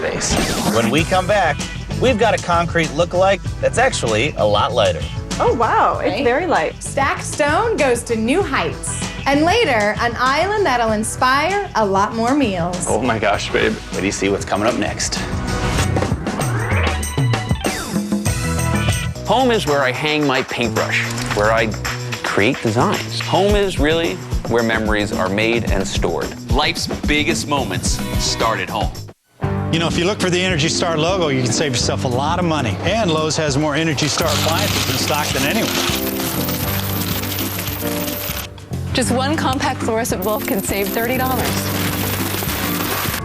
space. When we come back, we've got a concrete lookalike that's actually a lot lighter. Oh, wow. It's very light. Stacked stone goes to new heights. And later, an island that'll inspire a lot more meals. Oh my gosh, babe. Wait till you see what's coming up next. Home is where I hang my paintbrush, where I create designs. Home is really where memories are made and stored. Life's biggest moments start at home. You know, if you look for the Energy Star logo, you can save yourself a lot of money. And Lowe's has more Energy Star appliances in stock than anyone. Just one compact fluorescent bulb can save $30.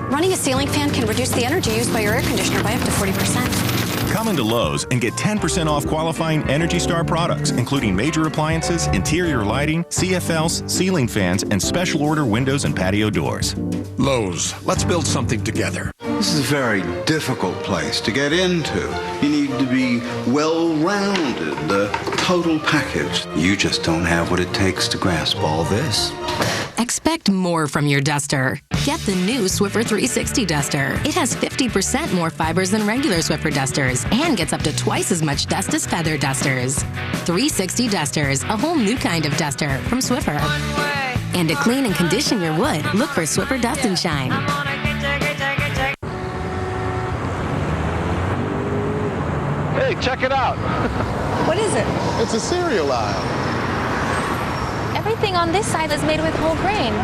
Running a ceiling fan can reduce the energy used by your air conditioner by up to 40%. Come into Lowe's and get 10% off qualifying Energy Star products, including major appliances, interior lighting, CFLs, ceiling fans, and special order windows and patio doors. Lowe's, let's build something together. This is a very difficult place to get into. You need to be well-rounded, the total package. You just don't have what it takes to grasp all this. Expect more from your duster. Get the new Swiffer 360 duster. It has 50% more fibers than regular Swiffer dusters and gets up to twice as much dust as feather dusters. 360 dusters, a whole new kind of duster from Swiffer. And to clean and condition your wood, look for Swiffer Dust and Shine. Hey, check it out. What is it? It's a cereal aisle. Everything on this side is made with whole grain.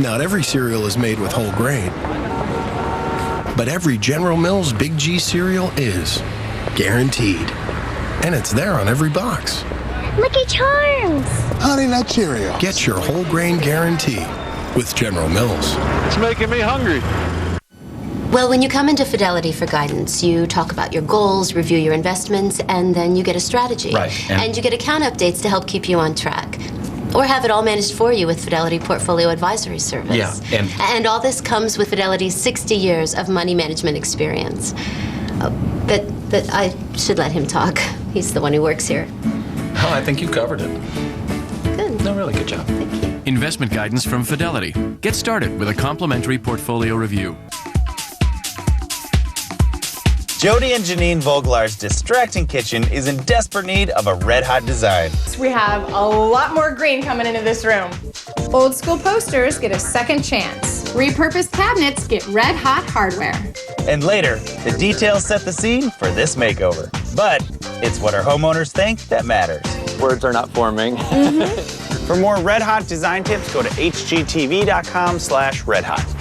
Not every cereal is made with whole grain. But every General Mills Big G cereal is. Guaranteed. And it's there on every box. Lucky Charms! Honey Nut Cheerio. Get your whole grain guarantee with General Mills. It's making me hungry. Well, when you come into Fidelity for guidance, you talk about your goals, review your investments, and then you get a strategy. Right. And you get account updates to help keep you on track. Or have it all managed for you with Fidelity Portfolio Advisory Service. Yeah, and all this comes with Fidelity's 60 years of money management experience. But I should let him talk. He's the one who works here. Oh, I think you covered it. Good. No, really good job. Thank you. Investment guidance from Fidelity. Get started with a complimentary portfolio review. Jody and Janine Voglar's distracting kitchen is in desperate need of a red-hot design. We have a lot more green coming into this room. Old school posters get a second chance. Repurposed cabinets get red-hot hardware. And later, the details set the scene for this makeover. But it's what our homeowners think that matters. Words are not forming. For more red-hot design tips, go to hgtv.com/redhot.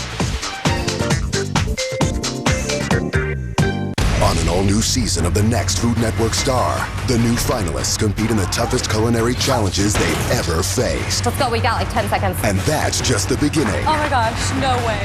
On an all-new season of the next Food Network Star, the new finalists compete in the toughest culinary challenges they've ever faced. Let's go. We got like 10 seconds. And that's just the beginning. Oh my gosh, no way.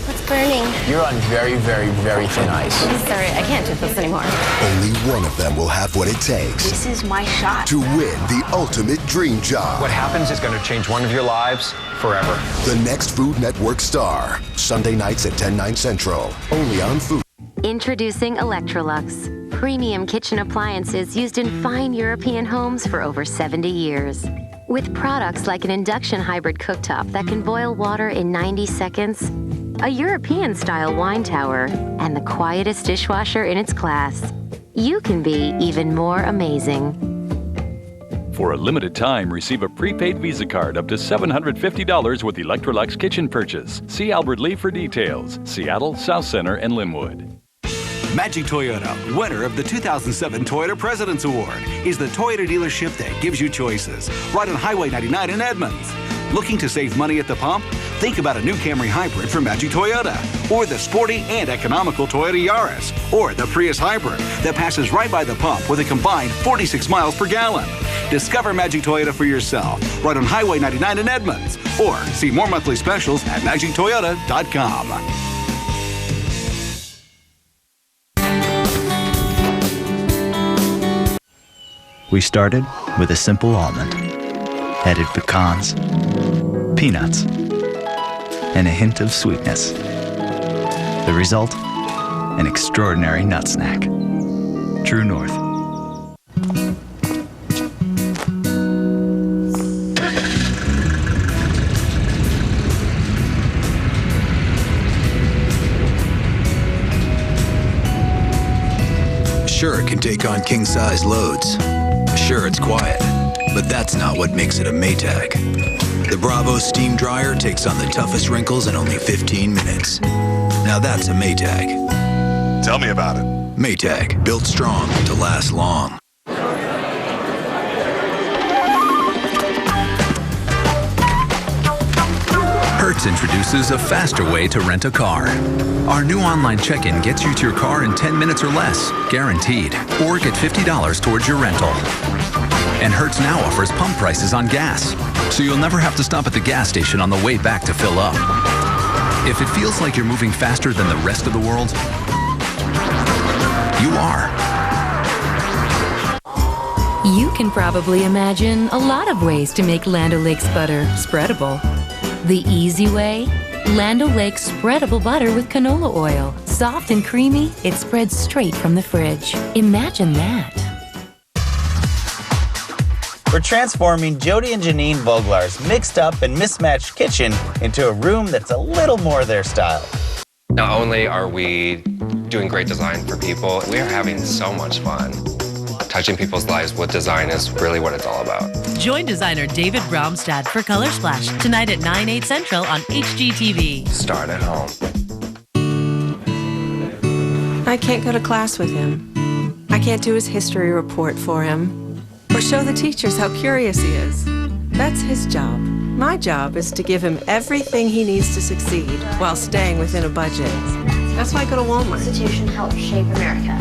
It's burning. You're on very, very, very thin ice. Sorry, I can't do this anymore. Only one of them will have what it takes This is my shot. to win the ultimate dream job. What happens is going to change one of your lives forever. The next Food Network Star, Sunday nights at 10/9 Central, only on Food. Introducing Electrolux, premium kitchen appliances used in fine European homes for over 70 years. With products like an induction hybrid cooktop that can boil water in 90 seconds, a European-style wine tower, and the quietest dishwasher in its class, you can be even more amazing. For a limited time, receive a prepaid Visa card up to $750 with Electrolux kitchen purchase. See Albert Lee for details. Seattle, South Center, and Linwood. Magic Toyota, winner of the 2007 Toyota President's Award, is the Toyota dealership that gives you choices. Right on Highway 99 in Edmonds. Looking to save money at the pump? Think about a new Camry Hybrid from Magic Toyota, or the sporty and economical Toyota Yaris, or the Prius Hybrid that passes right by the pump with a combined 46 miles per gallon. Discover Magic Toyota for yourself, right on Highway 99 in Edmonds, or see more monthly specials at magictoyota.com. We started with a simple almond, added pecans, peanuts, and a hint of sweetness. The result? An extraordinary nut snack. True North. Sure, it can take on king-size loads. Sure, it's quiet, but that's not what makes it a Maytag. The Bravo steam dryer takes on the toughest wrinkles in only 15 minutes. Now that's a Maytag. Tell me about it. Maytag, built strong to last long. Hertz introduces a faster way to rent a car. Our new online check-in gets you to your car in 10 minutes or less, guaranteed. Or get $50 towards your rental. And Hertz now offers pump prices on gas, so you'll never have to stop at the gas station on the way back to fill up. If it feels like you're moving faster than the rest of the world, you are. You can probably imagine a lot of ways to make Land O'Lakes butter spreadable. The easy way? Land O'Lakes spreadable butter with canola oil. Soft and creamy, it spreads straight from the fridge. Imagine that. We're transforming Jody and Janine Voglar's mixed up and mismatched kitchen into a room that's a little more their style. Not only are we doing great design for people, we are having so much fun. Touching people's lives with design is really what it's all about. Join designer David Bromstad for Color Splash tonight at 9/8 Central on HGTV. Start at home. I can't go to class with him. I can't do his history report for him or show the teachers how curious he is. That's his job. My job is to give him everything he needs to succeed while staying within a budget. That's why I go to Walmart. Institution helps shape America.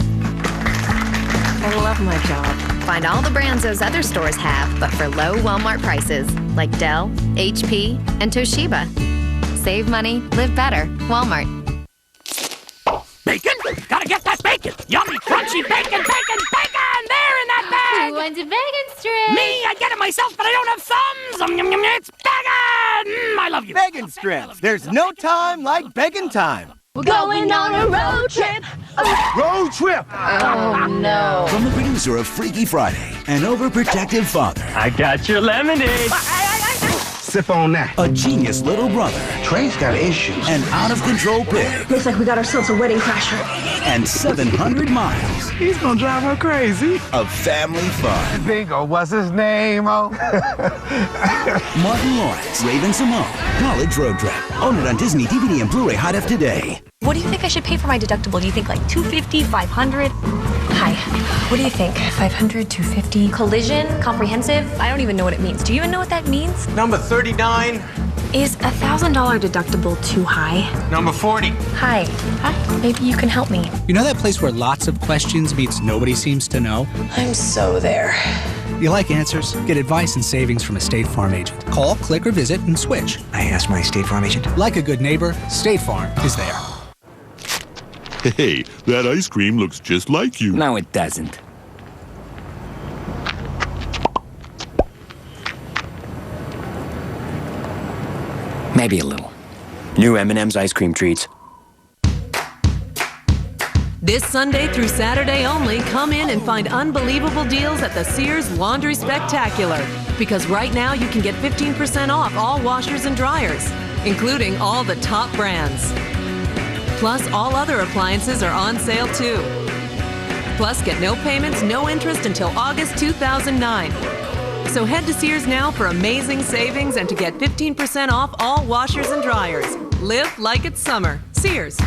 I love my job. Find all the brands those other stores have, but for low Walmart prices, like Dell, HP, and Toshiba. Save money, live better. Walmart. Bacon? Gotta get that bacon! Yummy, crunchy bacon, bacon, bacon! There in that bag! Who wants a Beggin Strips? Me, I get it myself, but I don't have thumbs! Yum, yum, it's bacon! I love you. Beggin Strips. There's no time like beggin' time. We're going on a road trip! Road trip! Oh, no. From the producer of Freaky Friday, an overprotective father. I got your lemonade. Sip on that. A genius little brother. Trey's got issues. An out-of-control pig. Looks like we got ourselves a wedding crasher. And 700 miles. He's gonna drive her crazy. Of family fun. Bingo, what's his name, oh? Martin Lawrence, Raven Simone, College Road Trip. Own it on Disney DVD and Blu-ray High Def today. What do you think I should pay for my deductible? Do you think like $250, $500? Hi, what do you think? $500, $250? Collision? Comprehensive? I don't even know what it means. Do you even know what that means? Number 39. Is a $1,000 deductible too high? Number 40. Hi. Hi. Maybe you can help me. You know that place where lots of questions meets nobody seems to know? I'm so there. You like answers? Get advice and savings from a State Farm agent. Call, click, or visit and switch. I asked my State Farm agent. Like a good neighbor, State Farm is there. Hey, that ice cream looks just like you. No, it doesn't. Maybe a little. New M&Ms ice cream treats. This Sunday through Saturday only, come in and find unbelievable deals at the Sears Laundry Spectacular. Because right now you can get 15% off all washers and dryers, including all the top brands. Plus, all other appliances are on sale too. Plus, get no payments, no interest until August 2009. So head to Sears now for amazing savings and to get 15% off all washers and dryers. Live like it's summer. Sears.